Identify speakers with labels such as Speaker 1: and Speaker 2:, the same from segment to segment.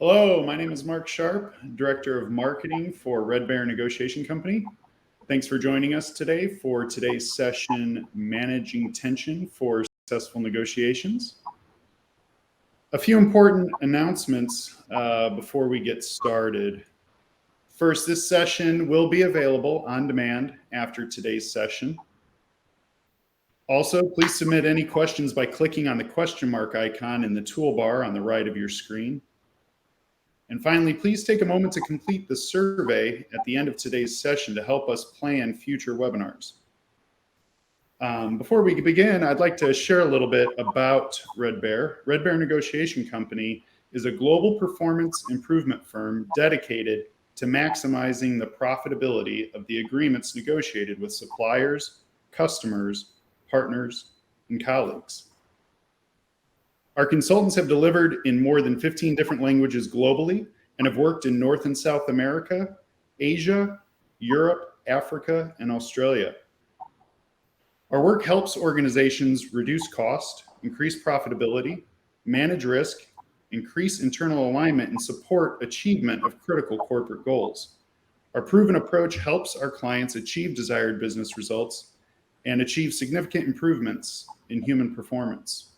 Speaker 1: Hello, my name is Mark Sharp, Director of Marketing for Red Bear Negotiation Company. Thanks for joining us today for today's session, Managing Tension for Successful Negotiations. A few important announcements before we get started. First, this session will be available on demand after today's session. Also, please submit any questions by clicking on the question mark icon in the toolbar on the right of your screen. And finally, please take a moment to complete the survey at the end of today's session to help us plan future webinars. Before we begin, I'd like to share a little bit about Red Bear. Red Bear Negotiation Company is a global performance improvement firm dedicated to maximizing the profitability of the agreements negotiated with suppliers, customers, partners, and colleagues. Our consultants have delivered in more than 15 different languages globally and have worked in North and South America, Asia, Europe, Africa, and Australia. Our work helps organizations reduce cost, increase profitability, manage risk, increase internal alignment, and support achievement of critical corporate goals. Our proven approach helps our clients achieve desired business results and achieve significant improvements in human performance.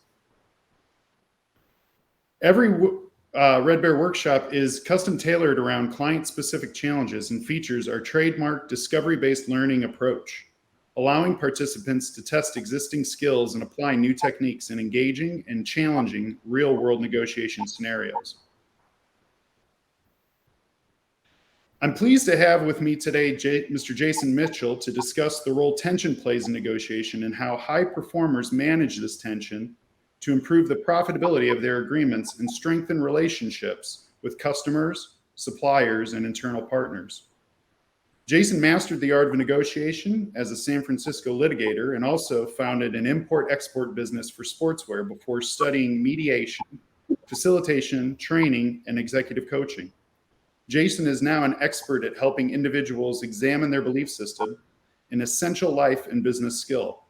Speaker 1: Every Red Bear workshop is custom tailored around client-specific challenges and features our trademark discovery-based learning approach, allowing participants to test existing skills and apply new techniques in engaging and challenging real-world negotiation scenarios. I'm pleased to have with me today Mr. Jason Mitchell to discuss the role tension plays in negotiation and how high performers manage this tension to improve the profitability of their agreements and strengthen relationships with customers, suppliers, and internal partners. Jason mastered the art of negotiation as a San Francisco litigator and also founded an import-export business for sportswear before studying mediation, facilitation, training, and executive coaching. Jason is now an expert at helping individuals examine their belief system, an essential life and business skill.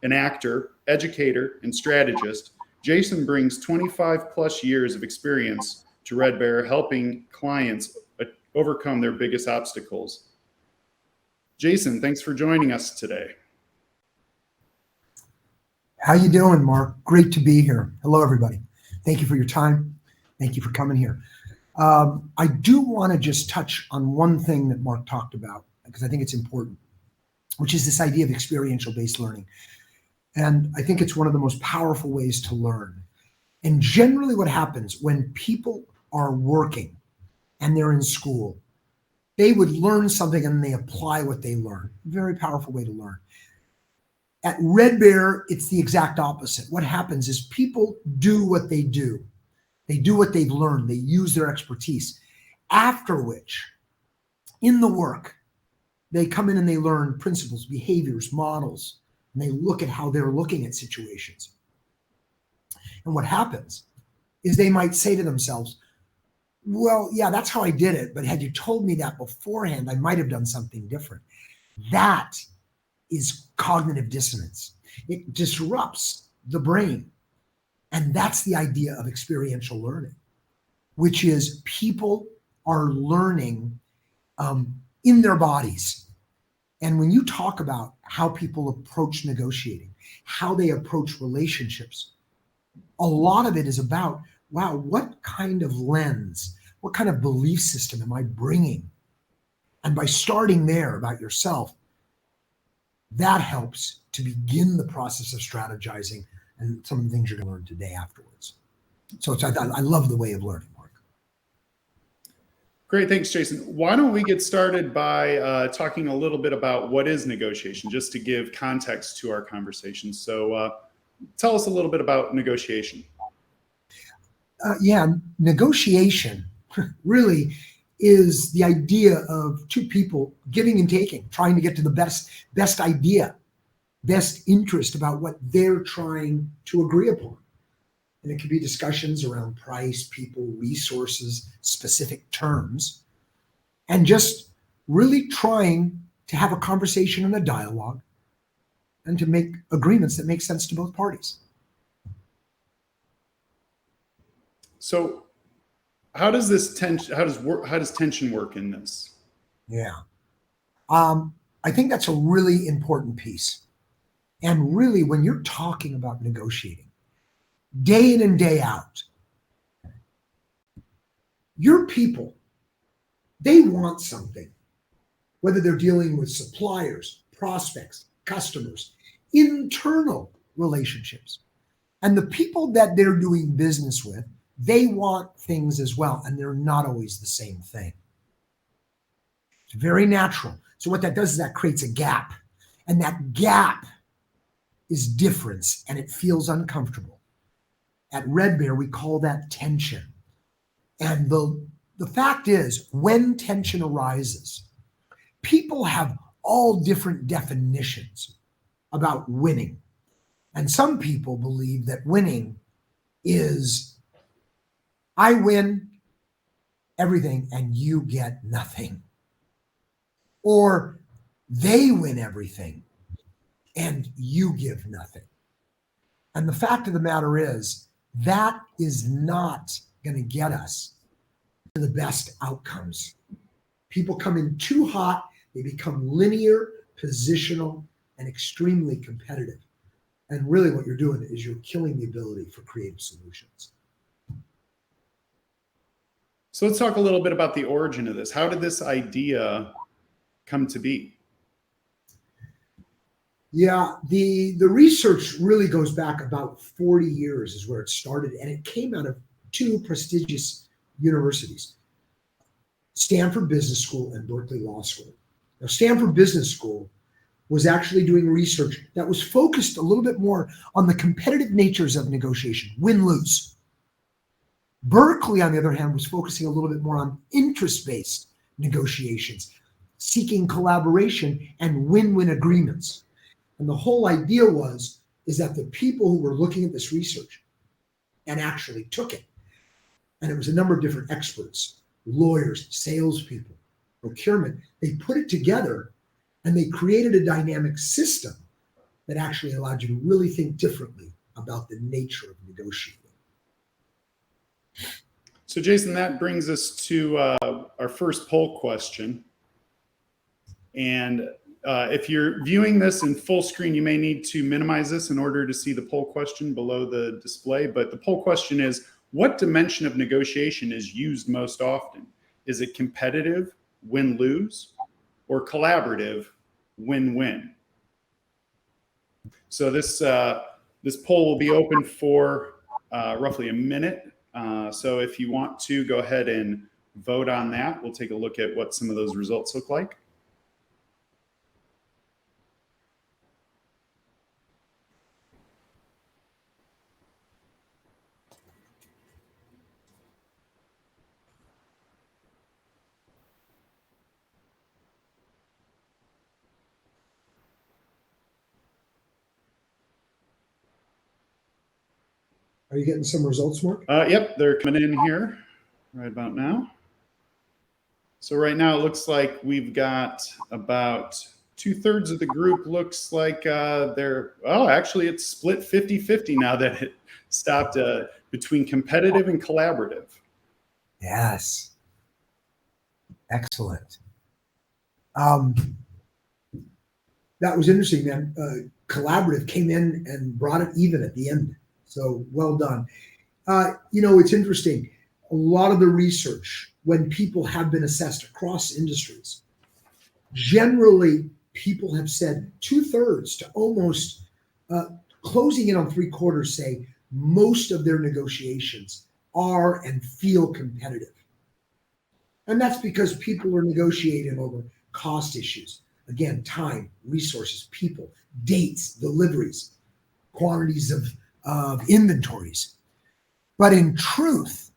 Speaker 1: An actor, educator, and strategist, Jason brings 25 plus years of experience to Red Bear, helping clients overcome their biggest obstacles. Jason, thanks for joining us today.
Speaker 2: How you doing, Mark? Great to be here. Hello, everybody. Thank you for your time. Thank you for coming here. I do want to just touch on one thing that Mark talked about, because I think it's important, which is this idea of experiential-based learning. And I think it's one of the most powerful ways to learn. And generally what happens when people are working and they're in school, they would learn something and they apply what they learn. Very powerful way to learn. At Red Bear, it's the exact opposite. What happens is people do what they do. They do what they've learned. They use their expertise. After which, in the work, they come in and they learn principles, behaviors, models, and they look at how they're looking at situations. And what happens is they might say to themselves, well, yeah, that's how I did it, but had you told me that beforehand, I might have done something different. That is cognitive dissonance. It disrupts the brain. And that's the idea of experiential learning, which is people are learning in their bodies. And when you talk about how people approach negotiating, how they approach relationships, a lot of it is about, wow, what kind of lens, what kind of belief system am I bringing? And by starting there about yourself, that helps to begin the process of strategizing and some of the things you're going to learn today afterwards. So I love the way of learning.
Speaker 1: Great, thanks, Jason. Why don't we get started by talking a little bit about what is negotiation, just to give context to our conversation. So tell us a little bit about negotiation.
Speaker 2: Negotiation really is the idea of two people giving and taking, trying to get to the best idea, best interest about what they're trying to agree upon. And it could be discussions around price, people, resources, specific terms, and just really trying to have a conversation and a dialogue and to make agreements that make sense to both parties.
Speaker 1: So how does this tension, how does tension work in this?
Speaker 2: Yeah. I think that's a really important piece. And really, when you're talking about negotiating, day in and day out, your people, they want something, whether they're dealing with suppliers, prospects, customers, internal relationships. And the people that they're doing business with, they want things as well, and they're not always the same thing. It's very natural. So what that does is that creates a gap, and that gap is difference, and it feels uncomfortable. At Red Bear, we call that tension. And the fact is, when tension arises, people have all different definitions about winning. And some people believe that winning is I win everything and you get nothing. Or they win everything and you give nothing. And the fact of the matter is, that is not going to get us to the best outcomes. People come in too hot, they become linear, positional, and extremely competitive. And really what you're doing is you're killing the ability for creative solutions.
Speaker 1: So let's talk a little bit about the origin of this. How did this idea come to be?
Speaker 2: Yeah, the research really goes back about 40 years is where it started, and it came out of two prestigious universities, Stanford Business School and Berkeley Law School. Now, Stanford Business School was actually doing research that was focused a little bit more on the competitive natures of negotiation, win-lose. Berkeley, on the other hand, was focusing a little bit more on interest-based negotiations, seeking collaboration and win-win agreements. And the whole idea is that the people who were looking at this research and actually took it, and it was a number of different experts, lawyers, salespeople, procurement, they put it together and they created a dynamic system that actually allowed you to really think differently about the nature of negotiating.
Speaker 1: So Jason, that brings us to our first poll question. And if you're viewing this in full screen, you may need to minimize this in order to see the poll question below the display. But the poll question is, what dimension of negotiation is used most often? Is it competitive, win-lose, or collaborative, win-win? So this poll will be open for roughly a minute. So if you want to go ahead and vote on that, we'll take a look at what some of those results look like.
Speaker 2: Are you getting some results, Mark?
Speaker 1: Yep, they're coming in here right about now. So right now it looks like we've got about 2/3 of the group looks like actually it's split 50-50 now that it stopped between competitive and collaborative.
Speaker 2: Yes. Excellent. That was interesting, man. Collaborative came in and brought it even at the end. So well done. It's interesting. A lot of the research, when people have been assessed across industries, generally people have said 2/3 to almost closing in on 3/4 say most of their negotiations are and feel competitive. And that's because people are negotiating over cost issues. Again, time, resources, people, dates, deliveries, quantities of inventories. But in truth,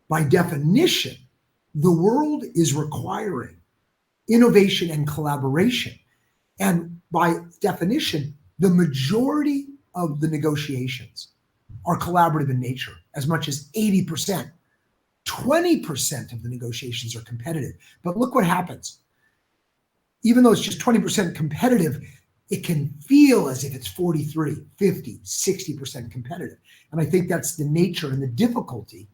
Speaker 2: by definition, the world is requiring innovation and collaboration. And by definition, the majority of the negotiations are collaborative in nature, as much as 80%. 20% of the negotiations are competitive. But look what happens. Even though it's just 20% competitive, it can feel as if it's 43, 50, 60% competitive. And I think that's the nature and the difficulty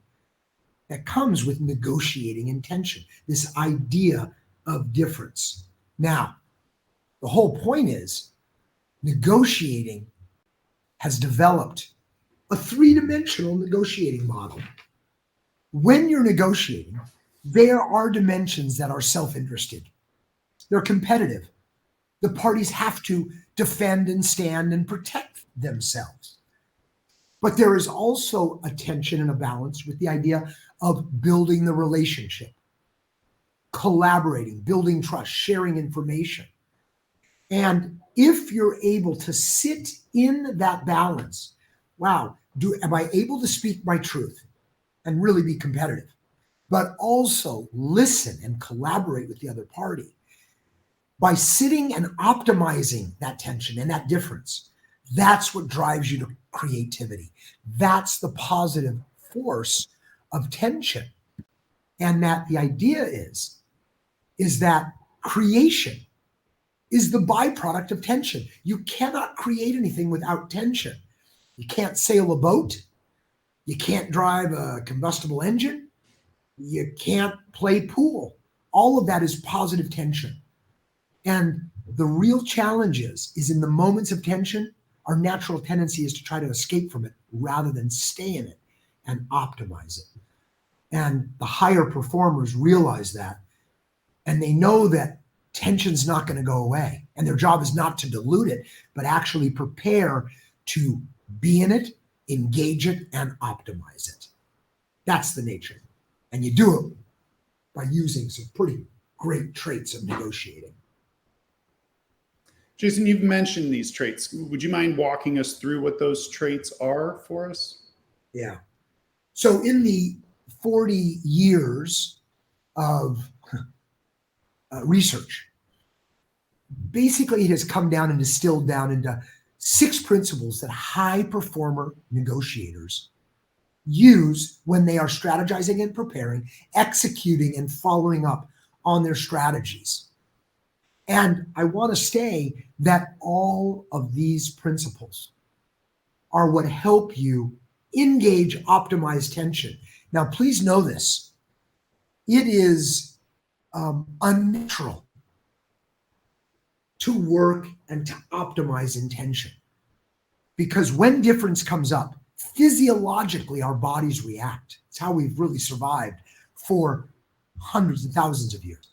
Speaker 2: that comes with negotiating intention, this idea of difference. Now, the whole point is negotiating has developed a three-dimensional negotiating model. When you're negotiating, there are dimensions that are self-interested. They're competitive. The parties have to defend and stand and protect themselves. But there is also a tension and a balance with the idea of building the relationship, collaborating, building trust, sharing information. And if you're able to sit in that balance, wow, am I able to speak my truth and really be competitive, but also listen and collaborate with the other party? By sitting and optimizing that tension and that difference, that's what drives you to creativity. That's the positive force of tension. And that the idea is that creation is the byproduct of tension. You cannot create anything without tension. You can't sail a boat. You can't drive a combustible engine. You can't play pool. All of that is positive tension. And the real challenge is in the moments of tension, our natural tendency is to try to escape from it rather than stay in it and optimize it. And the higher performers realize that, and they know that tension's not going to go away. And their job is not to dilute it, but actually prepare to be in it, engage it, and optimize it. That's the nature. And you do it by using some pretty great traits of negotiating.
Speaker 1: Jason, you've mentioned these traits. Would you mind walking us through what those traits are for us?
Speaker 2: Yeah. So in the 40 years of research, basically it has come down and distilled down into 6 principles that high performer negotiators use when they are strategizing and preparing, executing and following up on their strategies. And I want to say that all of these principles are what help you engage, optimize tension. Now, please know this. It is unnatural to work and to optimize intention. Because when difference comes up, physiologically our bodies react. It's how we've really survived for hundreds and thousands of years.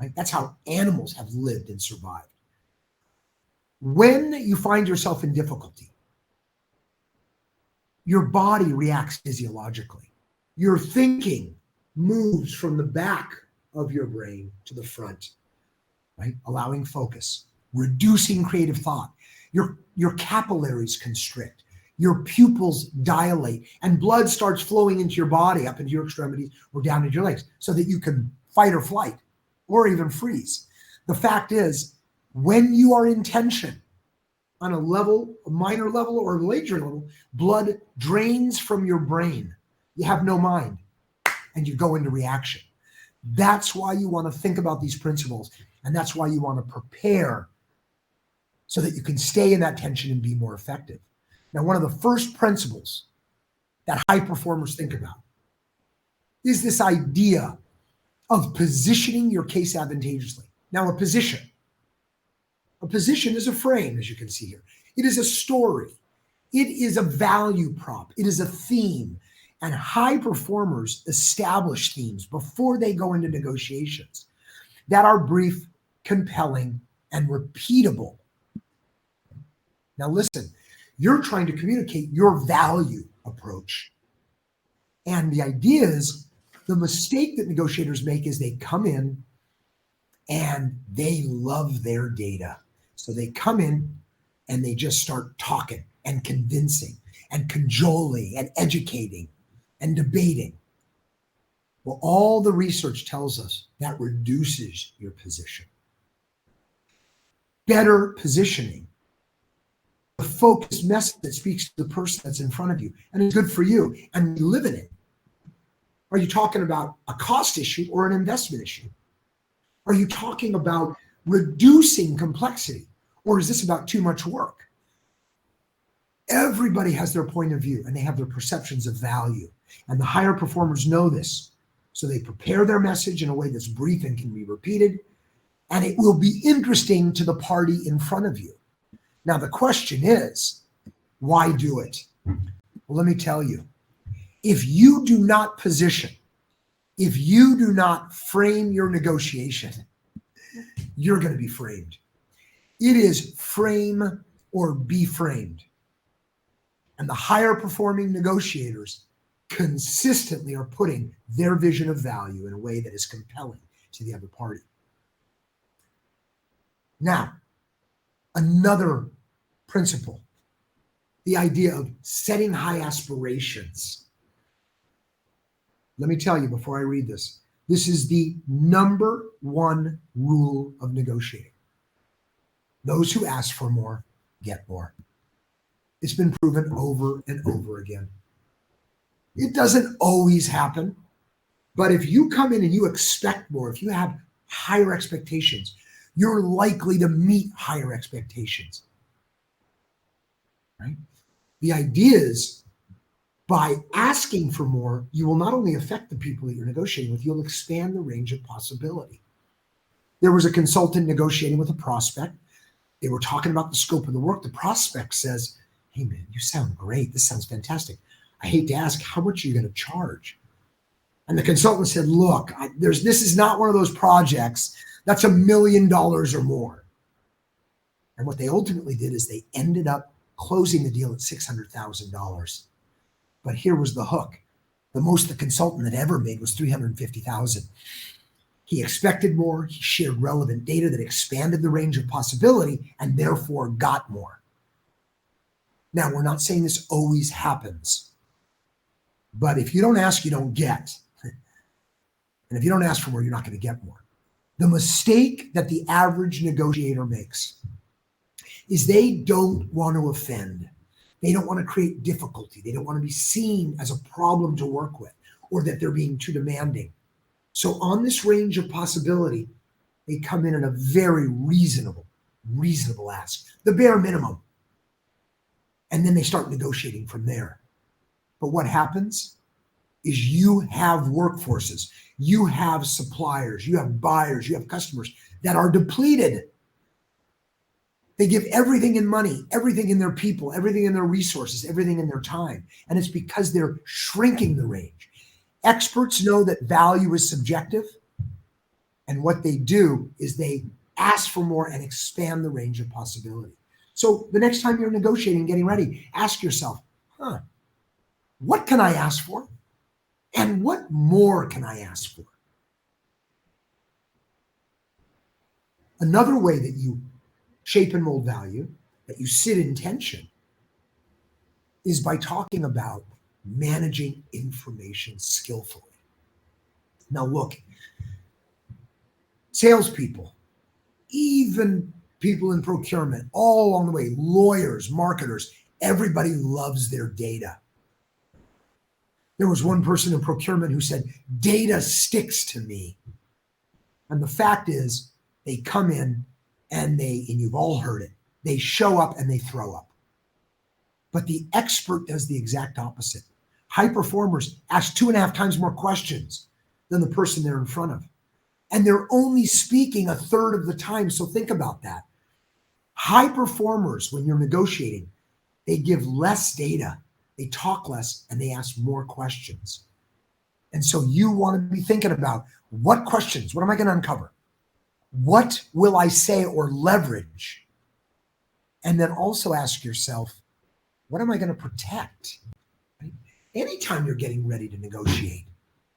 Speaker 2: Right? That's how animals have lived and survived. When you find yourself in difficulty, your body reacts physiologically. Your thinking moves from the back of your brain to the front, right? Allowing focus, reducing creative thought. Your capillaries constrict, your pupils dilate, and blood starts flowing into your body, up into your extremities or down into your legs, so that you can fight or flight or even freeze. The fact is, when you are in tension on a level, a minor level or a major level, blood drains from your brain. You have no mind and you go into reaction. That's why you want to think about these principles, and that's why you want to prepare so that you can stay in that tension and be more effective. Now, one of the first principles that high performers think about is this idea of positioning your case advantageously. Now, a position is a frame, as you can see here. It is a story. It is a value prop. It is a theme. And high performers establish themes before they go into negotiations that are brief, compelling, and repeatable. Now listen, you're trying to communicate your value approach. And the idea is, the mistake that negotiators make is they come in and they love their data. So they come in and they just start talking and convincing and cajoling and educating and debating. Well, all the research tells us that reduces your position. Better positioning, a focused message that speaks to the person that's in front of you and is good for you, and you live in it. Are you talking about a cost issue or an investment issue? Are you talking about reducing complexity, or is this about too much work? Everybody has their point of view and they have their perceptions of value. And the higher performers know this. So they prepare their message in a way that's brief and can be repeated. And it will be interesting to the party in front of you. Now, the question is, why do it? Well, let me tell you. If you do not position, if you do not frame your negotiation, you're going to be framed. It is frame or be framed. And the higher performing negotiators consistently are putting their vision of value in a way that is compelling to the other party. Now, another principle, the idea of setting high aspirations. Let me tell you before I read this, this is the number one rule of negotiating. Those who ask for more get more. It's been proven over and over again. It doesn't always happen, but if you come in and you expect more, if you have higher expectations, you're likely to meet higher expectations, right? The idea is by asking for more, you will not only affect the people that you're negotiating with, you'll expand the range of possibility. There was a consultant negotiating with a prospect. They were talking about the scope of the work. The prospect says, "Hey man, you sound great. This sounds fantastic. I hate to ask, how much are you going to charge?" And the consultant said, "Look, this is not one of those projects that's $1 million or more." And what they ultimately did is they ended up closing the deal at $600,000. But here was the hook. The most the consultant had ever made was $350,000. He expected more. He shared relevant data that expanded the range of possibility and therefore got more. Now, we're not saying this always happens, but if you don't ask, you don't get. And if you don't ask for more, you're not going to get more. The mistake that the average negotiator makes is they don't want to offend. They don't want to create difficulty. They don't want to be seen as a problem to work with or that they're being too demanding. So on this range of possibility, they come in at a very reasonable ask, the bare minimum. And then they start negotiating from there. But what happens is you have workforces, you have suppliers, you have buyers, you have customers that are depleted. They give everything in money, everything in their people, everything in their resources, everything in their time. And it's because they're shrinking the range. Experts know that value is subjective. And what they do is they ask for more and expand the range of possibility. So the next time you're negotiating, getting ready, ask yourself, what can I ask for? And what more can I ask for? Another way that you shape and mold value, that you sit in tension, is by talking about managing information skillfully. Now look, salespeople, even people in procurement, all along the way, lawyers, marketers, everybody loves their data. There was one person in procurement who said, "Data sticks to me." And the fact is, they come in and you've all heard it, they show up and they throw up. But the expert does the exact opposite. High performers ask 2.5 times more questions than the person they're in front of. And they're only speaking 1/3 of the time. So think about that. High performers, when you're negotiating, they give less data, they talk less, and they ask more questions. And so you want to be thinking about what questions, what am I going to uncover? What will I say or leverage? And then also ask yourself, what am I going to protect? Right? Anytime you're getting ready to negotiate,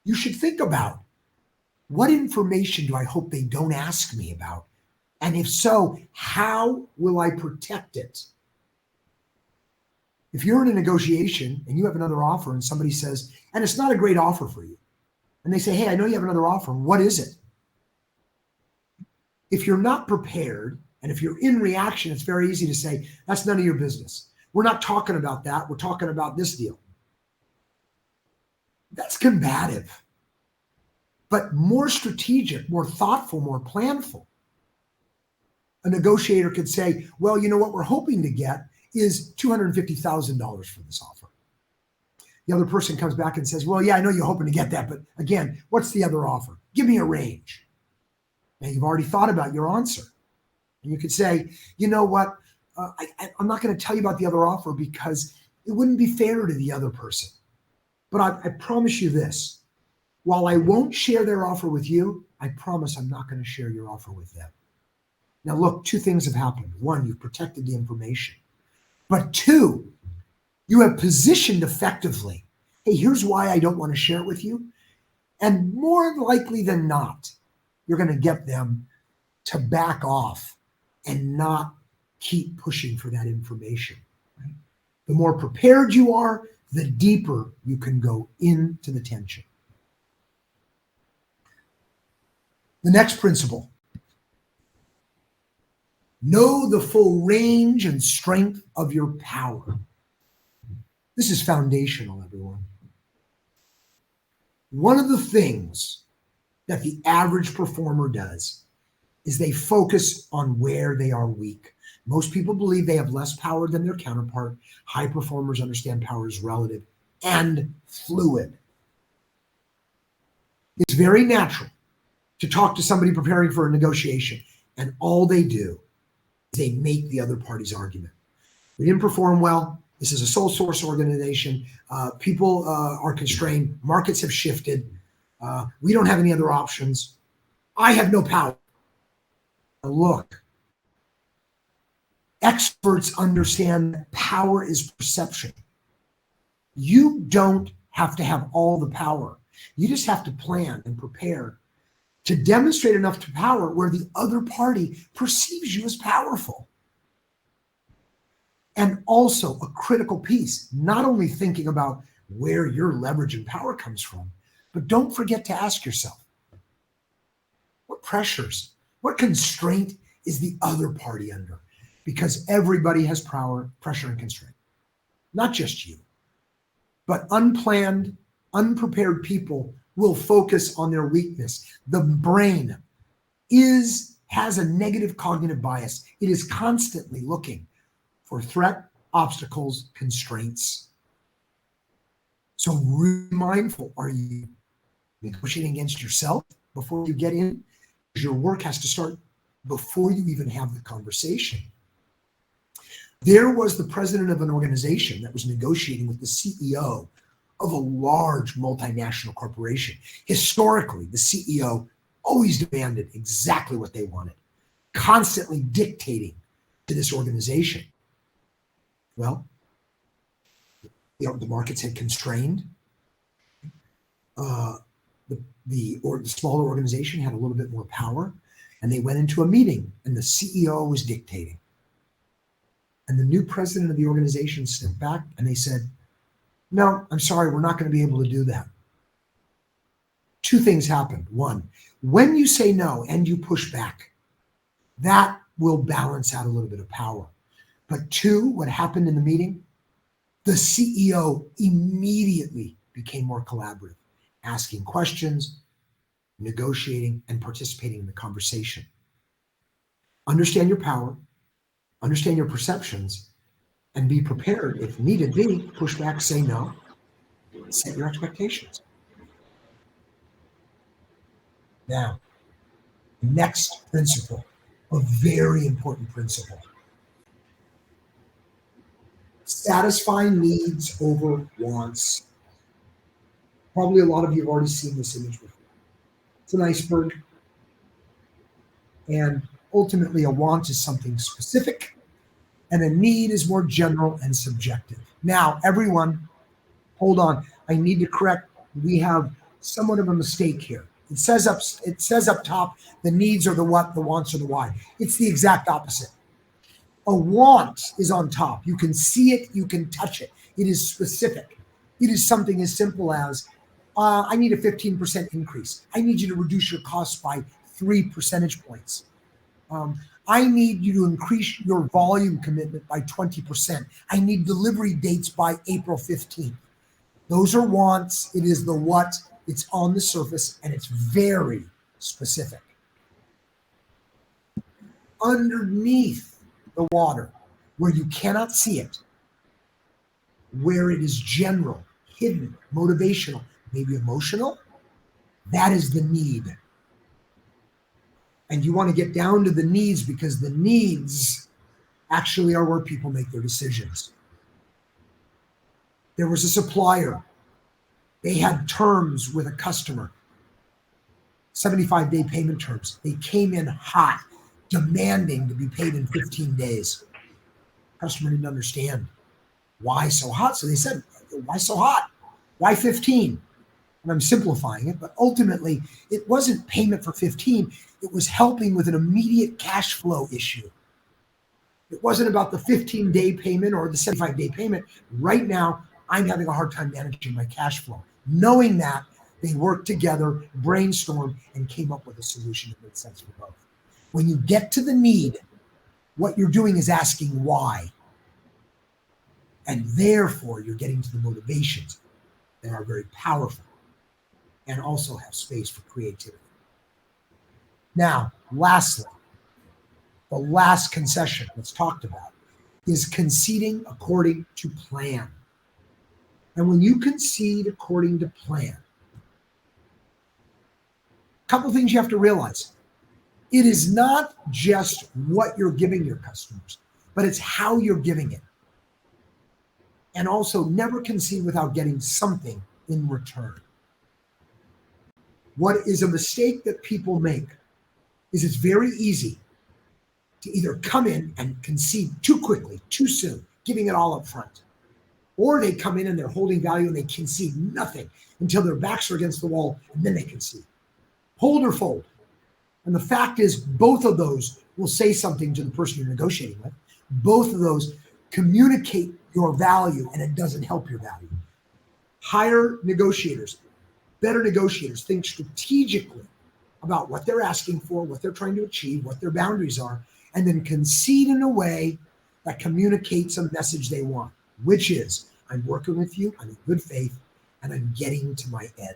Speaker 2: you should think about, what information do I hope they don't ask me about? And if so, how will I protect it? If you're in a negotiation and you have another offer and somebody says, and it's not a great offer for you, and they say, "Hey, I know you have another offer. What is it?" If you're not prepared, and if you're in reaction, it's very easy to say, "That's none of your business. We're not talking about that. We're talking about this deal." That's combative. But more strategic, more thoughtful, more planful. A negotiator could say, "Well, you know what we're hoping to get is $250,000 for this offer. The other person comes back and says, well, yeah, I know you're hoping to get that, but again, what's the other offer? Give me a range. Now you've already thought about your answer. And you could say, you know what? I'm not going to tell you about the other offer because it wouldn't be fair to the other person. But I promise you this, while I won't share their offer with you, I promise I'm not going to share your offer with them. Now look, two things have happened. One, you've protected the information. But two, you have positioned effectively. Hey, here's why I don't want to share it with you. And more likely than not, you're going to get them to back off and not keep pushing for that information. Right? The more prepared you are, the deeper you can go into the tension. The next principle. Know the full range and strength of your power. This is foundational, everyone. One of the things that the average performer does is they focus on where they are weak. Most people believe they have less power than their counterpart. High performers understand power is relative and fluid. It's very natural to talk to somebody preparing for a negotiation, and all they do is they make the other party's argument. We didn't perform well. This is a sole source organization. People are constrained. Markets have shifted. We don't have any other options. I have no power. Now look, experts understand that power is perception. You don't have to have all the power. You just have to plan and prepare to demonstrate enough to power where the other party perceives you as powerful. And also a critical piece, not only thinking about where your leverage and power comes from, but don't forget to ask yourself, what pressures, what constraint is the other party under? Because everybody has power, pressure, and constraint. Not just you, but unplanned, unprepared people will focus on their weakness. The brain has a negative cognitive bias. It is constantly looking for threat, obstacles, constraints. So really mindful, are you negotiating against yourself before you get in? Because your work has to start before you even have the conversation. There was the president of an organization that was negotiating with the CEO of a large multinational corporation. Historically, the CEO always demanded exactly what they wanted, constantly dictating to this organization. Well, the markets had constrained. The smaller organization had a little bit more power, and they went into a meeting, and the CEO was dictating. And the new president of the organization stepped back, and they said, no, I'm sorry, we're not going to be able to do that. Two things happened. One, when you say no and you push back, that will balance out a little bit of power. But two, what happened in the meeting? The CEO immediately became more collaborative, asking questions, negotiating, and participating in the conversation. Understand your power, understand your perceptions, and be prepared, if needed be, push back, say no, set your expectations. Now, next principle, a very important principle. Satisfy needs over wants. Probably a lot of you have already seen this image before. It's an iceberg. And ultimately, a want is something specific, and a need is more general and subjective. Now, everyone, hold on. I need to correct. We have somewhat of a mistake here. It says up top, the needs are the what, the wants are the why. It's the exact opposite. A want is on top. You can see it, you can touch it. It is specific. It is something as simple as, I need a 15% increase. I need you to reduce your costs by 3 percentage points. I need you to increase your volume commitment by 20%. I need delivery dates by April 15th. Those are wants. It is the what. It's on the surface, and it's very specific. Underneath the water, where you cannot see it, where it is general, hidden, motivational, maybe emotional, that is the need. And you want to get down to the needs, because the needs actually are where people make their decisions. There was a supplier. They had terms with a customer, 75-day payment terms. They came in hot, demanding to be paid in 15 days. Customer didn't understand why so hot. So they said, why so hot? Why 15? And I'm simplifying it, but ultimately it wasn't payment for 15. It was helping with an immediate cash flow issue. It wasn't about the 15-day payment or the 75-day payment. Right now, I'm having a hard time managing my cash flow. Knowing that, they worked together, brainstormed, and came up with a solution that made sense for both. When you get to the need, what you're doing is asking why. And therefore, you're getting to the motivations that are very powerful and also have space for creativity. Now, lastly, the last concession that's talked about is conceding according to plan. And when you concede according to plan, a couple things you have to realize. It is not just what you're giving your customers, but it's how you're giving it. And also never concede without getting something in return. What is a mistake that people make is it's very easy to either come in and concede too quickly, too soon, giving it all up front. Or they come in and they're holding value and they concede nothing until their backs are against the wall, and then they concede. Hold or fold. And the fact is, both of those will say something to the person you're negotiating with. Both of those communicate your value, and it doesn't help your value. Higher negotiators, better negotiators, think strategically about what they're asking for, what they're trying to achieve, what their boundaries are, and then concede in a way that communicates a message they want, which is, I'm working with you, I'm in good faith, and I'm getting to my end.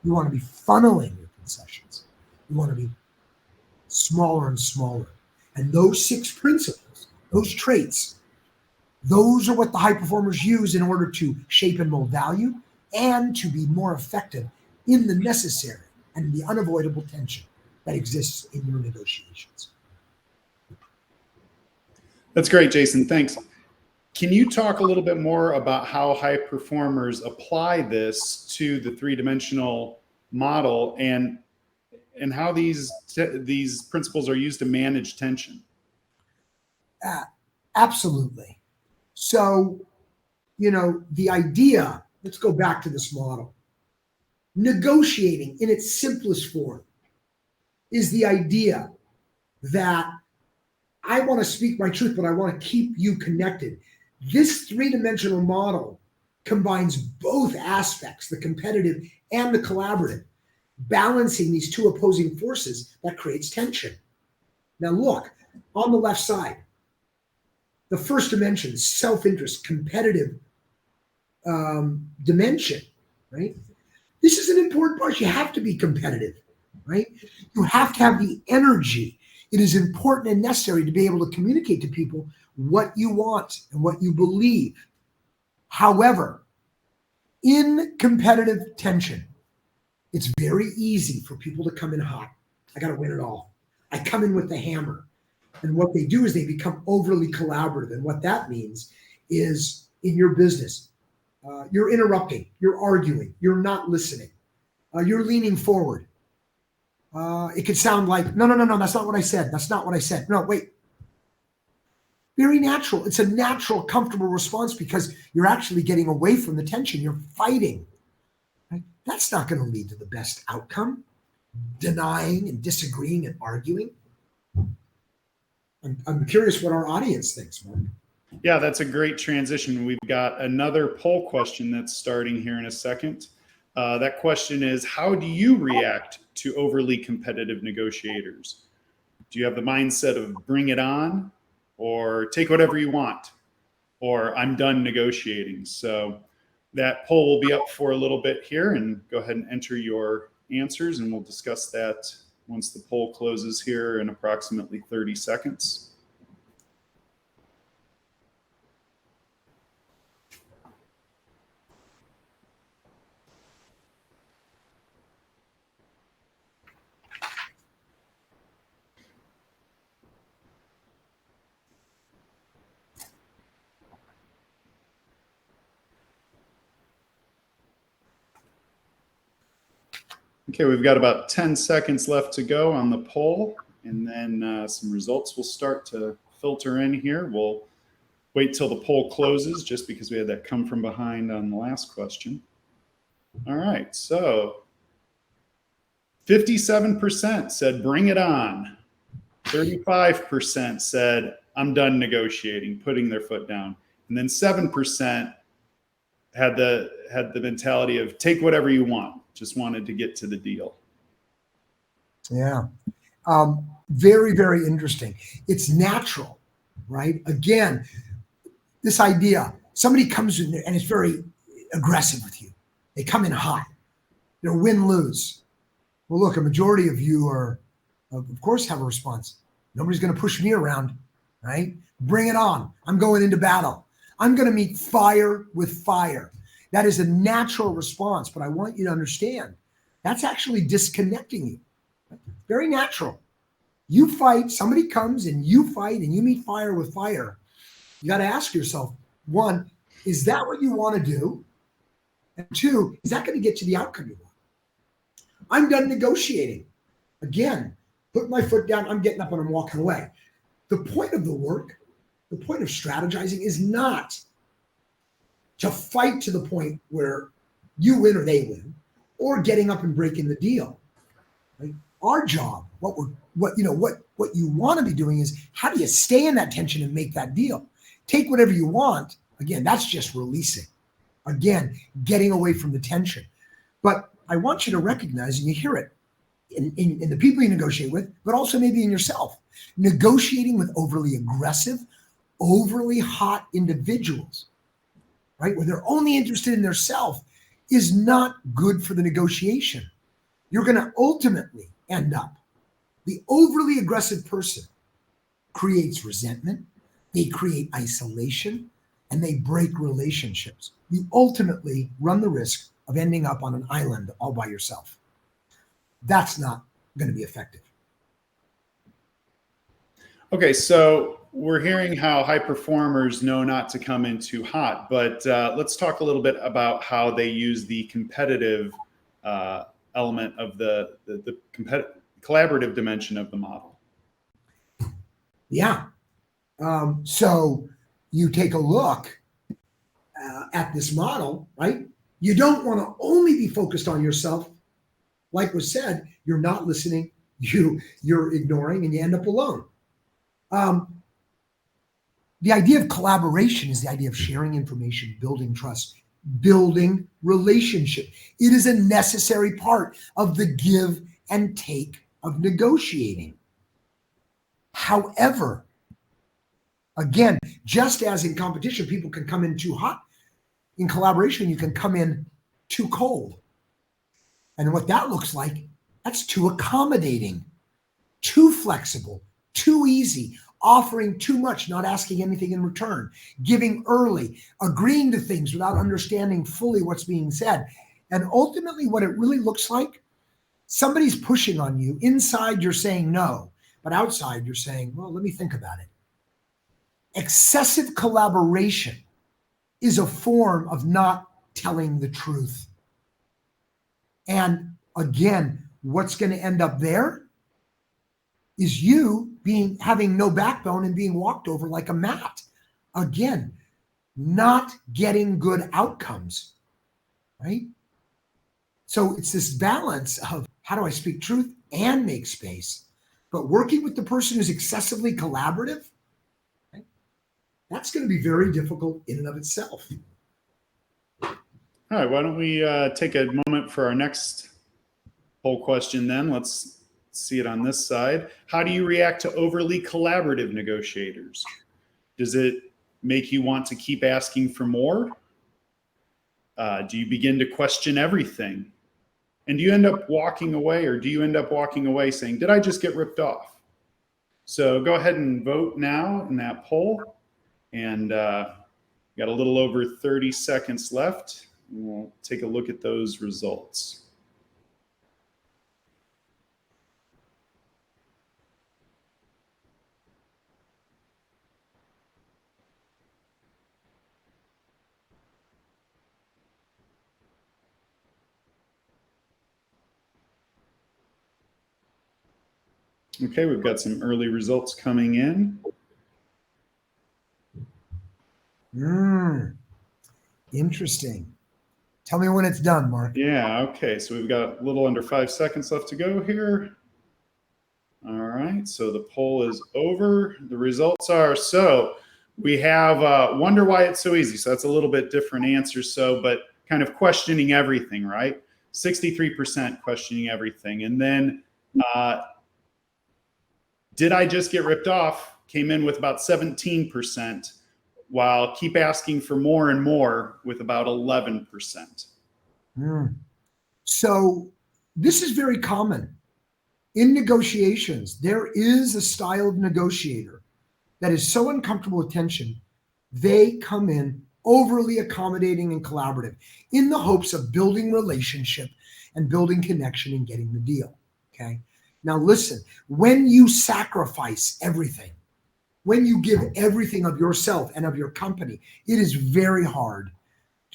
Speaker 2: You want to be funneling your concessions. You want to be smaller and smaller. And those 6 principles, those traits, those are what the high performers use in order to shape and mold value and to be more effective in the necessary and the unavoidable tension that exists in your negotiations.
Speaker 1: That's great, Jason. Thanks. Can you talk a little bit more about how high performers apply this to the three-dimensional model and how these principles are used to manage tension?
Speaker 2: Absolutely. So, the idea, let's go back to this model. Negotiating in its simplest form is the idea that I want to speak my truth, but I want to keep you connected. This three-dimensional model combines both aspects, the competitive and the collaborative, balancing these two opposing forces that creates tension. Now look, on the left side, the first dimension, self-interest, competitive dimension, right? This is an important part. You have to be competitive, right? You have to have the energy. It is important and necessary to be able to communicate to people what you want and what you believe. However, in competitive tension, it's very easy for people to come in hot. I got to win it all. I come in with the hammer. And what they do is they become overly collaborative. And what that means is in your business, you're interrupting, you're arguing, you're not listening, you're leaning forward. It could sound like, no, that's not what I said. That's not what I said. No, wait. Very natural. It's a natural, comfortable response because you're actually getting away from the tension. You're fighting. Right? That's not going to lead to the best outcome. Denying and disagreeing and arguing. I'm curious what our audience thinks, Mark.
Speaker 1: Yeah, that's a great transition. We've got another poll question that's starting here in a second. That question is, how do you react to overly competitive negotiators? Do you have the mindset of bring it on, or take whatever you want, or I'm done negotiating? So that poll will be up for a little bit here, and go ahead and enter your answers, and we'll discuss that once the poll closes here in approximately 30 seconds. Okay, we've got about 10 seconds left to go on the poll, and then some results will start to filter in here. We'll wait till the poll closes just because we had that come from behind on the last question. All right, so 57% said bring it on. 35% said I'm done negotiating, putting their foot down. And then 7% had the mentality of take whatever you want, just wanted to get to the deal.
Speaker 2: Yeah. Very, very interesting. It's natural, right? Again, this idea, somebody comes in there and is very aggressive with you. They come in hot. They're win-lose. Well, look, a majority of you are, of course, have a response. Nobody's going to push me around, right? Bring it on. I'm going into battle. I'm going to meet fire with fire. That is a natural response, but I want you to understand that's actually disconnecting you. Very natural. You fight, somebody comes and you fight and you meet fire with fire. You got to ask yourself, one, is that what you want to do? And two, is that going to get you the outcome you want? I'm done negotiating. Again, put my foot down, I'm getting up and I'm walking away. The point of the work, the point of strategizing is not to fight to the point where you win or they win, or getting up and breaking the deal. Right? Our job, what you want to be doing is how do you stay in that tension and make that deal? Take whatever you want. Again, that's just releasing. Again, getting away from the tension. But I want you to recognize, and you hear it in the people you negotiate with, but also maybe in yourself. Negotiating with overly aggressive, overly hot individuals, right? Where they're only interested in their self is not good for the negotiation. You're going to ultimately end up, the overly aggressive person creates resentment, they create isolation, and they break relationships. You ultimately run the risk of ending up on an island all by yourself. That's not going to be effective.
Speaker 1: Okay, so we're hearing how high performers know not to come in too hot, but let's talk a little bit about how they use the competitive element of the collaborative dimension of the model.
Speaker 2: Yeah. So you take a look at this model, right? You don't want to only be focused on yourself. Like was said, you're not listening, you're ignoring, and you end up alone. The idea of collaboration is the idea of sharing information, building trust, building relationship. It is a necessary part of the give and take of negotiating. However, again, just as in competition, people can come in too hot, in collaboration, you can come in too cold. And what that looks like, that's too accommodating, too flexible, too easy, offering too much, not asking anything in return, giving early, agreeing to things without understanding fully what's being said. And ultimately, what it really looks like, somebody's pushing on you. Inside, you're saying no, but outside, you're saying, well, let me think about it. Excessive collaboration is a form of not telling the truth. And again, what's going to end up there is you having no backbone and being walked over like a mat. Again, not getting good outcomes, right? So it's this balance of how do I speak truth and make space, but working with the person who's excessively collaborative, right? That's going to be very difficult in and of itself.
Speaker 1: All right, why don't we take a moment for our next poll question then. Let's see it on this side. How do you react to overly collaborative negotiators? Does it make you want to keep asking for more? Do you begin to question everything? And do you end up walking away, or do you end up walking away saying, did I just get ripped off? So go ahead and vote now in that poll. And got a little over 30 seconds left. We'll take a look at those results. Okay, we've got some early results coming in.
Speaker 2: Interesting. Tell me when it's done, Mark.
Speaker 1: Yeah, okay, so we've got a little under 5 seconds left to go here. All right, so the poll is over. The results are, so we have wonder why it's so easy. So that's a little bit different answers. So, but kind of questioning everything, right? 63% questioning everything. And then did I just get ripped off? Came in with about 17%, while keep asking for more and more with about 11%.
Speaker 2: So this is very common. In negotiations, there is a style of negotiator that is so uncomfortable with tension, they come in overly accommodating and collaborative in the hopes of building relationship and building connection and getting the deal. Okay. Now listen, when you sacrifice everything, when you give everything of yourself and of your company, it is very hard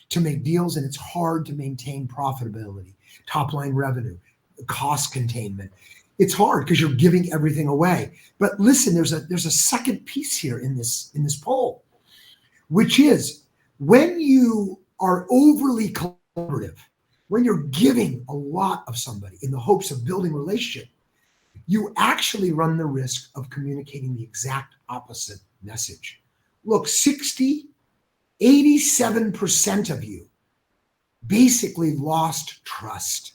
Speaker 2: to make deals and it's hard to maintain profitability, top line revenue, cost containment. It's hard because you're giving everything away. But listen, there's a second piece here in this poll, which is when you are overly collaborative, when you're giving a lot of somebody in the hopes of building a relationship, you actually run the risk of communicating the exact opposite message. Look, 87% of you basically lost trust.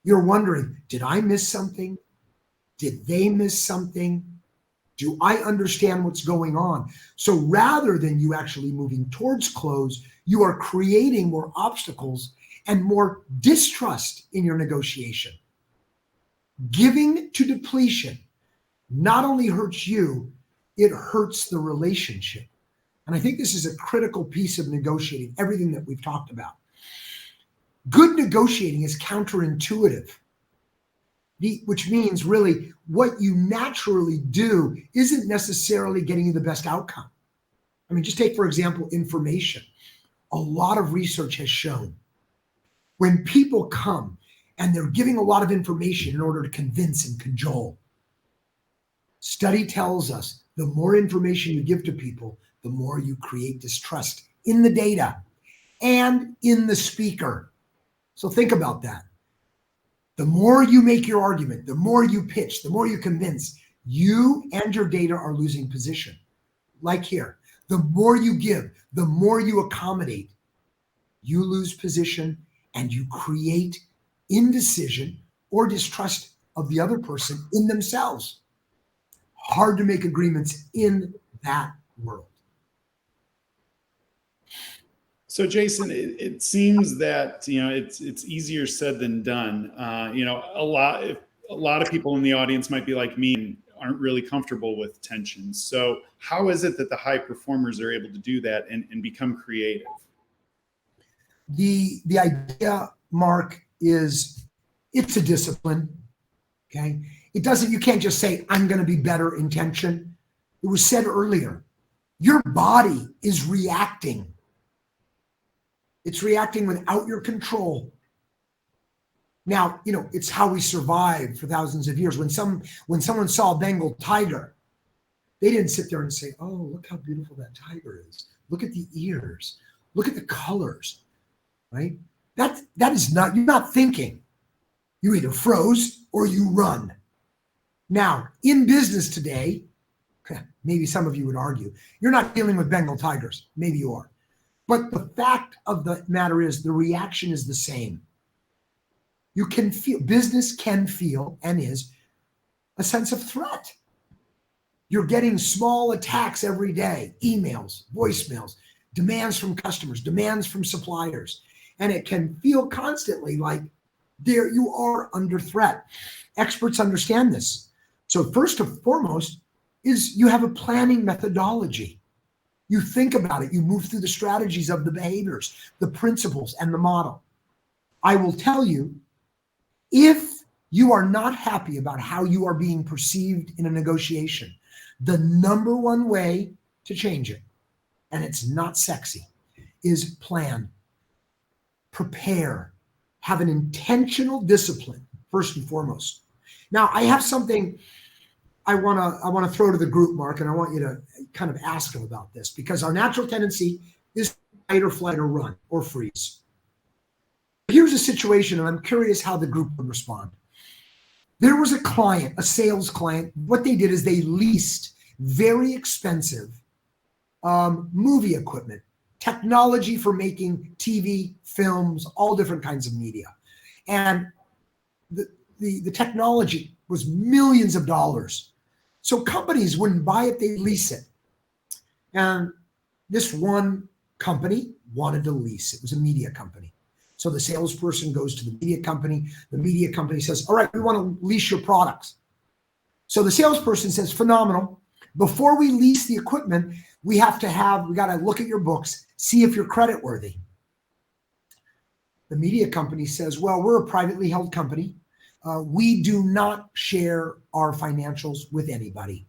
Speaker 2: You're wondering, did I miss something? Did they miss something? Do I understand what's going on? So rather than you actually moving towards close, you are creating more obstacles and more distrust in your negotiation. Giving to depletion not only hurts you, it hurts the relationship. And I think this is a critical piece of negotiating, everything that we've talked about. Good negotiating is counterintuitive, which means really what you naturally do isn't necessarily getting you the best outcome. I mean, just take, for example, information. A lot of research has shown when people come and they're giving a lot of information in order to convince and cajole, study tells us the more information you give to people, the more you create distrust in the data and in the speaker. So think about that. The more you make your argument, the more you pitch, the more you convince, you and your data are losing position. Like here, the more you give, the more you accommodate, you lose position and you create indecision or distrust of the other person in themselves. Hard to make agreements in that world.
Speaker 1: So, Jason, it seems that it's easier said than done. A lot of people in the audience might be like me and aren't really comfortable with tension. So, how is it that the high performers are able to do that and become creative?
Speaker 2: The idea, Mark, is it's a discipline. Okay, you can't just say I'm going to be better in tension. It was said earlier, your body is reacting. It's reacting without your control. Now, it's how we survived for thousands of years. When someone saw a Bengal tiger, they didn't sit there and say, oh, look how beautiful that tiger is. Look at the ears. Look at the colors, right? That is not, you're not thinking. You either froze or you run. Now, in business today, maybe some of you would argue, you're not dealing with Bengal tigers. Maybe you are. But the fact of the matter is the reaction is the same. You can feel, business can feel and is a sense of threat. You're getting small attacks every day, emails, voicemails, demands from customers, demands from suppliers. And it can feel constantly like there you are under threat. Experts understand this. So first and foremost is you have a planning methodology. You think about it. You move through the strategies of the behaviors, the principles, and the model. I will tell you, if you are not happy about how you are being perceived in a negotiation, the number one way to change it, and it's not sexy, is plan, prepare, have an intentional discipline, first and foremost. Now, I have something I want to throw to the group, Mark, and I want you to kind of ask them about this, because our natural tendency is fight or flight or run or freeze. Here's a situation, and I'm curious how the group would respond. There was a client, a sales client. What they did is they leased very expensive movie equipment, technology for making TV, films, all different kinds of media. And the technology was millions of dollars. So companies wouldn't buy it, they'd lease it. And this one company wanted to lease. It was a media company. So the salesperson goes to the media company. The media company says, all right, we want to lease your products. So the salesperson says, phenomenal. Before we lease the equipment, we got to look at your books, see if you're creditworthy. The media company says, well, we're a privately held company. We do not share our financials with anybody.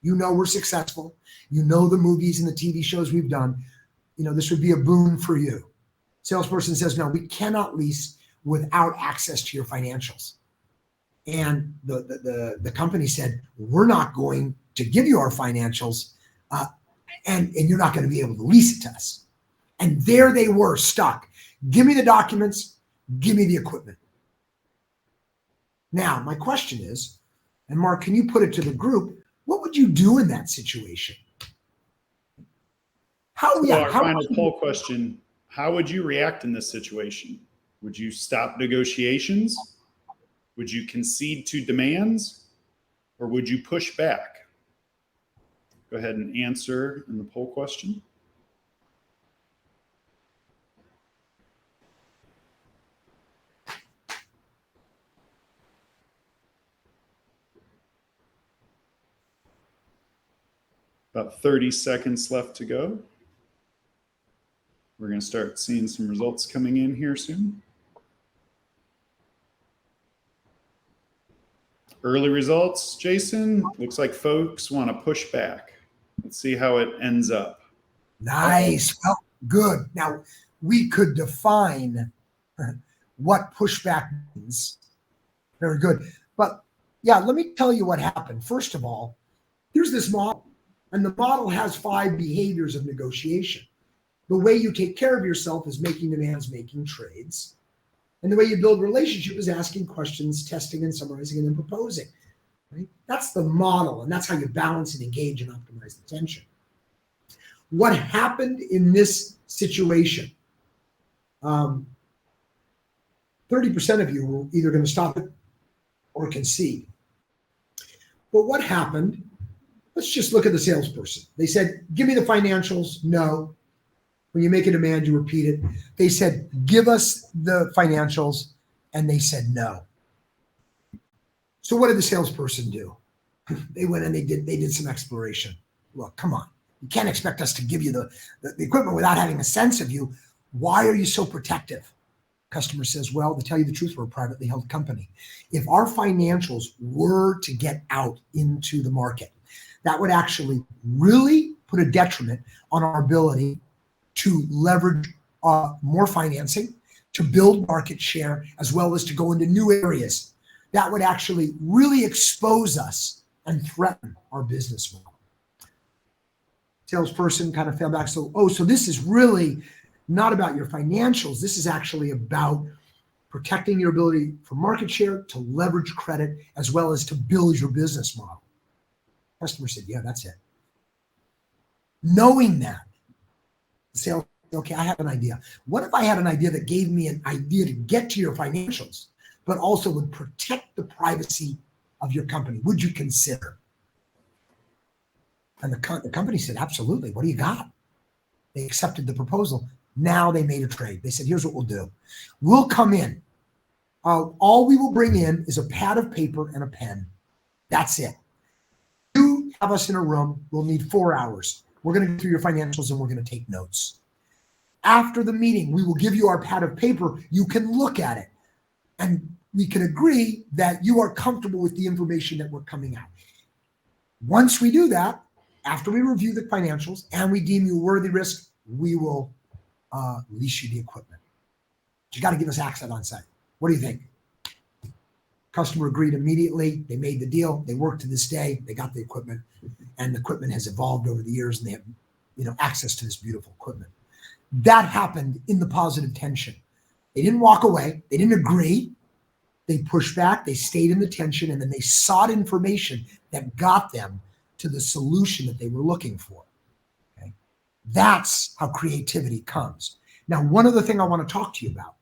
Speaker 2: You know we're successful. You know the movies and the TV shows we've done. You know, this would be a boon for you. Salesperson says, no, we cannot lease without access to your financials. And the company said, we're not going to give you our financials, and you're not going to be able to lease it to us. And there they were, stuck. Give me the documents, give me the equipment. Now, my question is, and Mark, can you put it to the group, what would you do in that situation?
Speaker 1: Our final poll question, how would you react in this situation? Would you stop negotiations? Would you concede to demands? Or would you push back? Go ahead and answer in the poll question. About 30 seconds left to go. We're going to start seeing some results coming in here soon. Early results, Jason. Looks like folks want to push back. Let's see how it ends up.
Speaker 2: Nice. Well, good. Now, we could define what pushback means. Very good. But yeah, let me tell you what happened. First of all, here's this model. And the model has 5 behaviors of negotiation. The way you take care of yourself is making demands, making trades. And the way you build relationship is asking questions, testing and summarizing, and then proposing. Right? That's the model, and that's how you balance and engage and optimize the tension. What happened in this situation? 30% of you were either going to stop it or concede. But what happened? Let's just look at the salesperson. They said, give me the financials. No. When you make a demand, you repeat it. They said, give us the financials. And they said, no. So what did the salesperson do? They went and they did some exploration. Look, come on. You can't expect us to give you the equipment without having a sense of you. Why are you so protective? Customer says, well, to tell you the truth, we're a privately held company. If our financials were to get out into the market, that would actually really put a detriment on our ability to leverage more financing, to build market share, as well as to go into new areas. That would actually really expose us and threaten our business model. Salesperson kind of fell back. So this is really not about your financials. This is actually about protecting your ability for market share, to leverage credit, as well as to build your business model. Customer said, yeah, that's it. Knowing that, the sales, okay, I have an idea. What if I had an idea that gave me an idea to get to your financials, but also would protect the privacy of your company? Would you consider? And the company said, absolutely. What do you got? They accepted the proposal. Now they made a trade. They said, here's what we'll do. We'll come in. All we will bring in is a pad of paper and a pen. That's it. You have us in a room. We'll need 4 hours. We're going to go through your financials and we're going to take notes. After the meeting, we will give you our pad of paper. You can look at it. And we can agree that you are comfortable with the information that we're coming out. Once we do that, after we review the financials and we deem you worthy risk, we will lease you the equipment. But you got to give us access on site. What do you think? Customer agreed immediately. They made the deal. They worked to this day. They got the equipment, and the equipment has evolved over the years, and they have, access to this beautiful equipment. That happened in the positive tension. They didn't walk away. They didn't agree. They pushed back. They stayed in the tension, and then they sought information that got them to the solution that they were looking for. Okay? That's how creativity comes. Now, one other thing I want to talk to you about.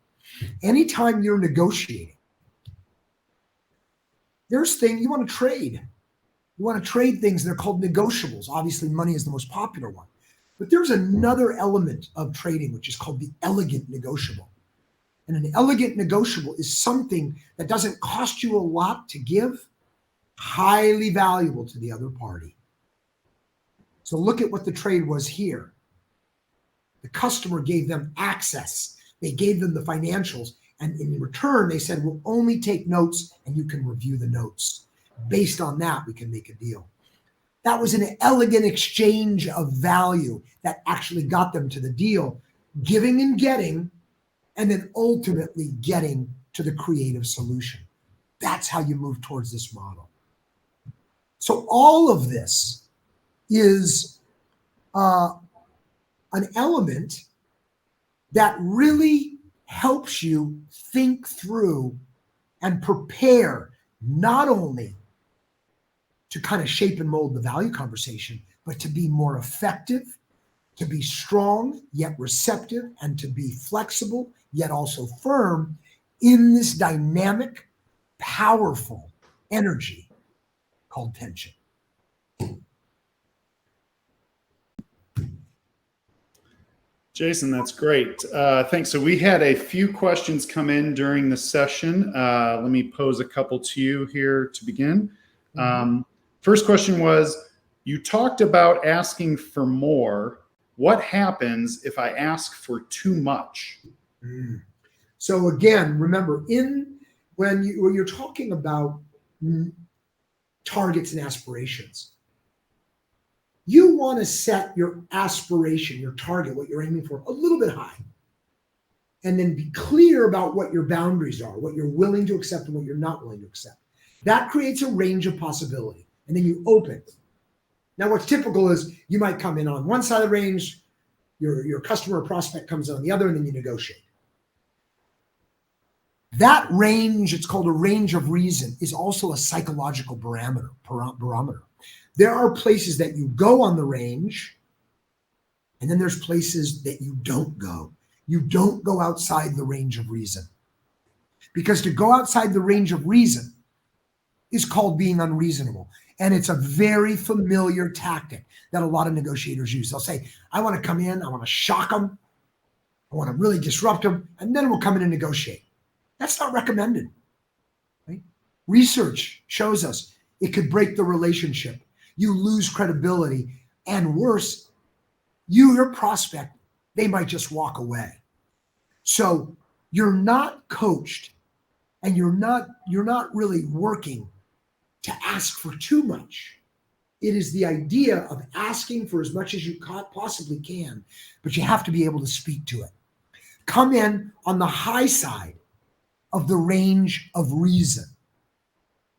Speaker 2: Anytime you're negotiating, there's things you want to trade. You want to trade things. They're called negotiables. Obviously, money is the most popular one. But there's another element of trading, which is called the elegant negotiable. And an elegant negotiable is something that doesn't cost you a lot to give, highly valuable to the other party. So look at what the trade was here. The customer gave them access. They gave them the financials. And in return, they said, we'll only take notes and you can review the notes. Based on that, we can make a deal. That was an elegant exchange of value that actually got them to the deal, giving and getting, and then ultimately getting to the creative solution. That's how you move towards this model. So all of this is an element that really helps you think through and prepare not only to kind of shape and mold the value conversation, but to be more effective, to be strong, yet receptive, and to be flexible, yet also firm in this dynamic, powerful energy called tension.
Speaker 1: Jason, that's great. Thanks. So we had a few questions come in during the session. Let me pose a couple to you here to begin. First question was, you talked about asking for more. What happens if I ask for too much?
Speaker 2: So again, remember, when you're talking about targets and aspirations, you want to set your aspiration, your target, what you're aiming for, a little bit high. And then be clear about what your boundaries are, what you're willing to accept and what you're not willing to accept. That creates a range of possibility. And then you open. Now, what's typical is you might come in on one side of the range, your customer or prospect comes on the other, and then you negotiate. That range, it's called a range of reason, is also a psychological barometer. There are places that you go on the range, and then there's places that you don't go. You don't go outside the range of reason. Because to go outside the range of reason is called being unreasonable. And it's a very familiar tactic that a lot of negotiators use. They'll say, I want to come in, I want to shock them, I want to really disrupt them, and then we'll come in and negotiate. That's not recommended. Right? Research shows us it could break the relationship. You lose credibility, and worse, your prospect, they might just walk away. So you're not coached, and you're not really working to ask for too much. It is the idea of asking for as much as you possibly can, but you have to be able to speak to it. Come in on the high side of the range of reason.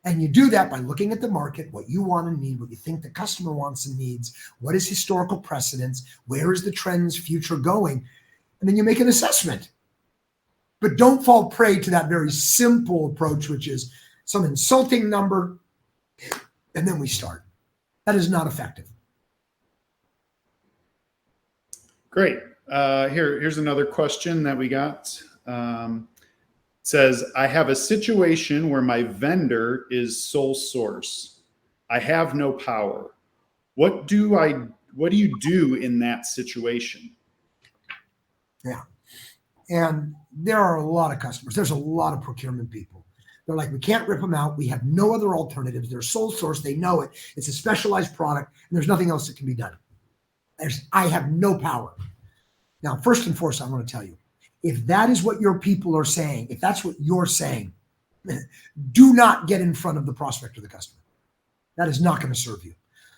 Speaker 2: And you do that by looking at the market, what you want and need, what you think the customer wants and needs, what is historical precedence, where is the trends future going, and then you make an assessment. But don't fall prey to that very simple approach, which is some insulting number, and then we start. That is not effective.
Speaker 1: Great. Here's another question that we got. Says, I have a situation where my vendor is sole source. I have no power. What do you do in that situation?
Speaker 2: Yeah. And there are a lot of customers. There's a lot of procurement people. They're like, we can't rip them out. We have no other alternatives. They're sole source. They know it. It's a specialized product, and there's nothing else that can be done. I have no power. Now, first and foremost, I want to tell you, if that is what your people are saying, if that's what you're saying, do not get in front of the prospect or the customer. That is not going to serve you.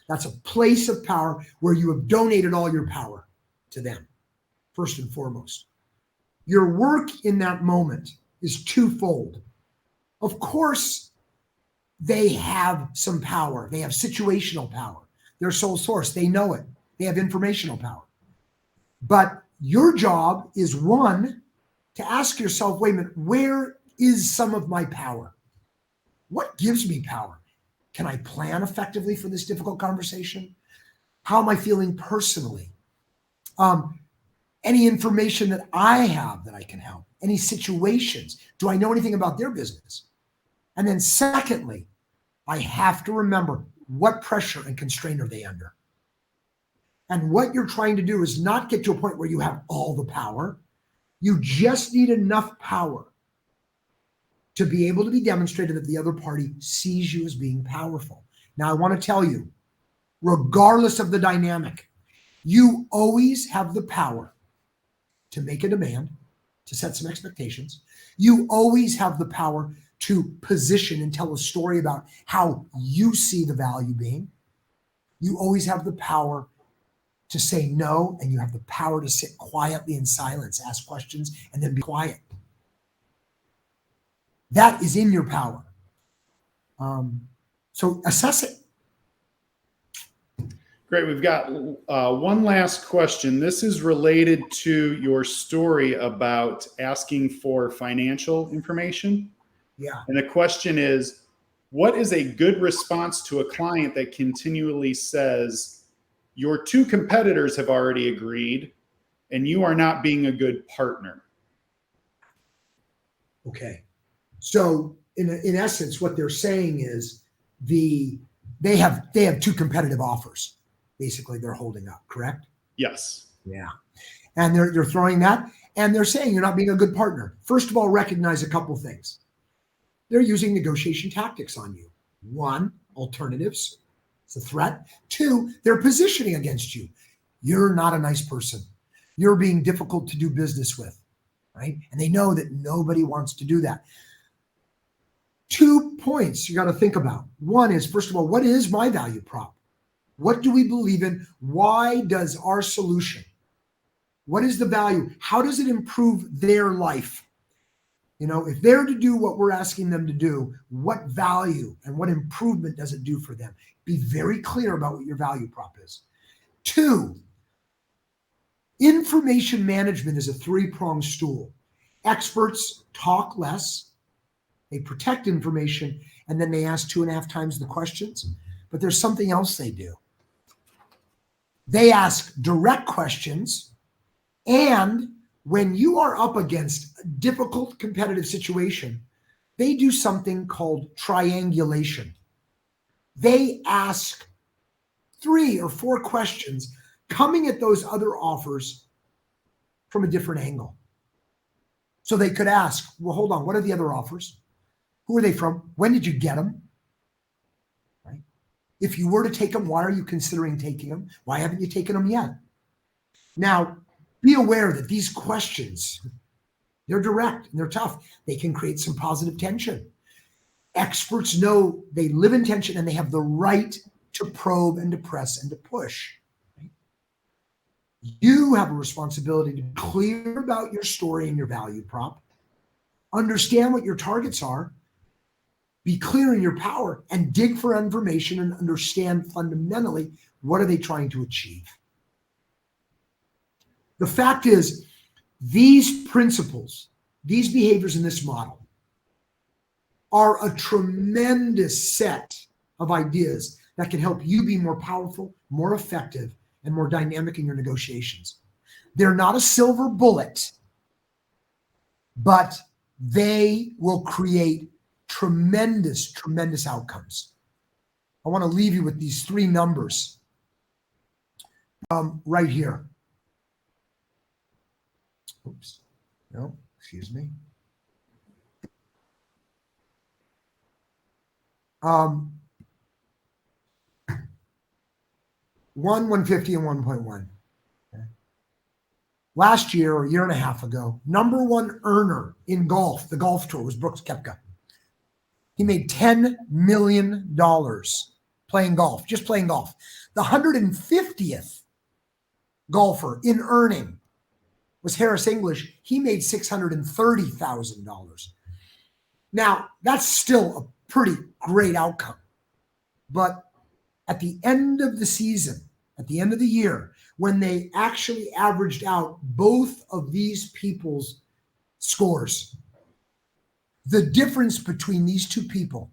Speaker 2: That's a place of power where you have donated all your power to them, first and foremost. Your work in that moment is twofold. Of course, they have some power. They have situational power. They're sole source. They know it. They have informational power. But your job is, one, to ask yourself, wait a minute, where is some of my power? What gives me power? Can I plan effectively for this difficult conversation? How am I feeling personally? Any information that I have that I can help? Any situations? Do I know anything about their business? And then secondly, I have to remember, what pressure and constraint are they under? And what you're trying to do is not get to a point where you have all the power. You just need enough power to be able to be demonstrated that the other party sees you as being powerful. Now, I want to tell you, regardless of the dynamic, you always have the power to make a demand, to set some expectations. You always have the power to position and tell a story about how you see the value being. You always have the power to say no, and you have the power to sit quietly in silence, ask questions, and then be quiet. That is in your power. So assess it.
Speaker 1: Great. We've got one last question. This is related to your story about asking for financial information.
Speaker 2: Yeah.
Speaker 1: And the question is, what is a good response to a client that continually says, your two competitors have already agreed and you are not being a good partner?
Speaker 2: Okay. So in essence, what they're saying is they have two competitive offers. Basically, they're holding up, correct?
Speaker 1: Yes.
Speaker 2: Yeah. And they're throwing that, and they're saying you're not being a good partner. First of all, recognize a couple things. They're using negotiation tactics on you. One, alternatives. It's a threat. Two, they're positioning against you. You're not a nice person. You're being difficult to do business with, right? And they know that nobody wants to do that. 2 points you got to think about. One is, first of all, what is my value prop? What do we believe in? Why does our solution? What is the value? How does it improve their life? You know, if they're to do what we're asking them to do, what value and what improvement does it do for them? Be very clear about what your value prop is. 2, information management is a 3-pronged stool. Experts talk less, they protect information, and then they ask 2.5 times the questions. But there's something else they do. They ask direct questions, and when you are up against a difficult competitive situation, they do something called triangulation. They ask 3 or 4 questions coming at those other offers from a different angle. So they could ask, well, hold on, what are the other offers? Who are they from? When did you get them? Right? If you were to take them, why are you considering taking them? Why haven't you taken them yet? Now, be aware that these questions, they're direct and they're tough. They can create some positive tension. Experts know they live in tension and they have the right to probe and to press and to push. Right? You have a responsibility to be clear about your story and your value prop, understand what your targets are, be clear in your power, and dig for information and understand fundamentally what are they trying to achieve. The fact is, these principles, these behaviors in this model are a tremendous set of ideas that can help you be more powerful, more effective, and more dynamic in your negotiations. They're not a silver bullet, but they will create tremendous, tremendous outcomes. I want to leave you with these 3 numbers right here. Oops. No, excuse me. 1, 150, and 1.1. Okay. Last year or a year and a half ago, number 1 earner in golf, the golf tour, was Brooks Koepka. He made $10 million playing golf, just playing golf. The 150th golfer in earning was Harris English. He made $630,000. Now, that's still pretty great outcome. But at the end of the season, at the end of the year, when they actually averaged out both of these people's scores, the difference between these two people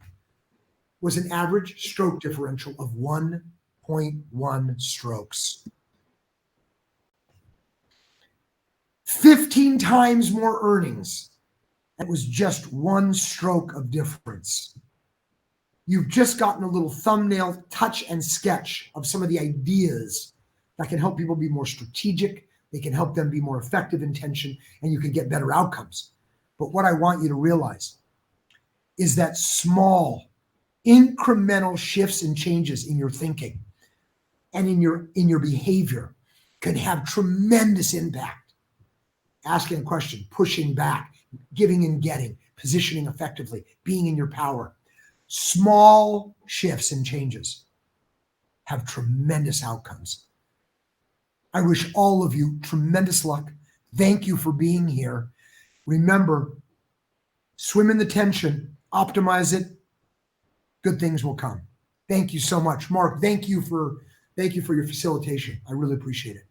Speaker 2: was an average stroke differential of 1.1 strokes. 15 times more earnings. That was just one stroke of difference. You've just gotten a little thumbnail touch and sketch of some of the ideas that can help people be more strategic. They can help them be more effective in tension, and you can get better outcomes. But what I want you to realize is that small, incremental shifts and changes in your thinking and in your behavior can have tremendous impact. Asking a question, pushing back, giving and getting, positioning effectively, being in your power. Small shifts and changes have tremendous outcomes. I wish all of you tremendous luck. Thank you for being here. Remember, swim in the tension, optimize it. Good things will come. Thank you so much. Mark, thank you for your facilitation. I really appreciate it.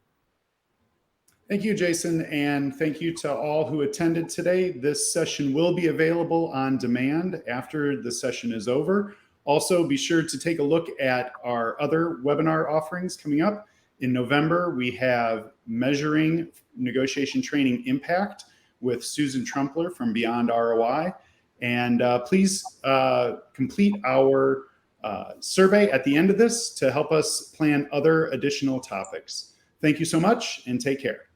Speaker 1: Thank you, Jason, and thank you to all who attended today. This session will be available on demand after the session is over. Also, be sure to take a look at our other webinar offerings coming up. In November, we have Measuring Negotiation Training Impact with Susan Trumpler from Beyond ROI. And please complete our survey at the end of this to help us plan other additional topics. Thank you so much and take care.